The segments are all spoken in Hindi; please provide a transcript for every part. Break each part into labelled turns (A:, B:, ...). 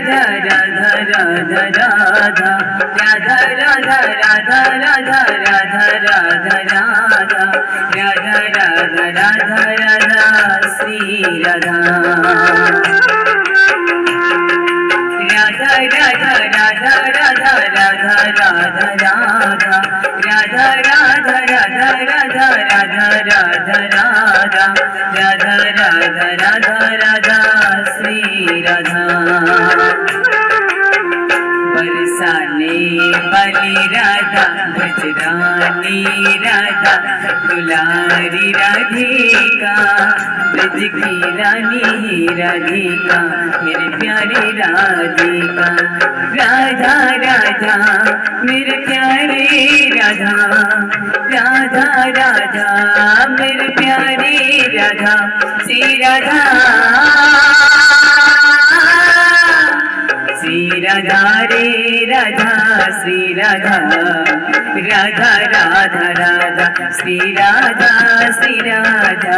A: राधा राधा राधा राधा राधा राधा राधा राधा राधा राधा राधा राधा राधा राधा श्री राधा राधा राधा राधा राधा राधा राधा राधा राधा राधा राधा राधा राधा राधा राधा राधा राधा राधा राधा श्री राधा बरसाने वाली राधा गजरानी राधा दुलारी राधिका ब्रज की रानी राधिका मेरे प्यारे राधिका राधा राधा मेरे प्यारे राधा राधा राधा मेरे प्यारे राधा श्री राधा श्री राधा रे राधा श्री राधा राधा राधा राधा श्री राधा राधा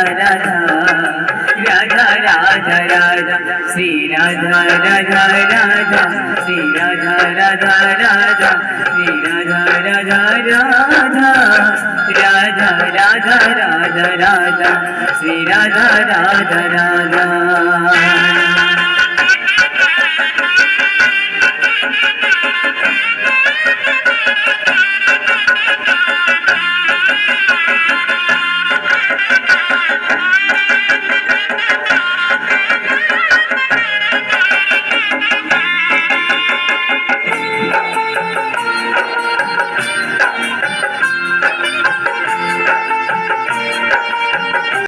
A: राधा राधा राधा श्री राधा राधा राधा श्री राधा राधा राधा श्री राधा राधा राधा राधा राधा राधा राधा श्री राधा राधा राधा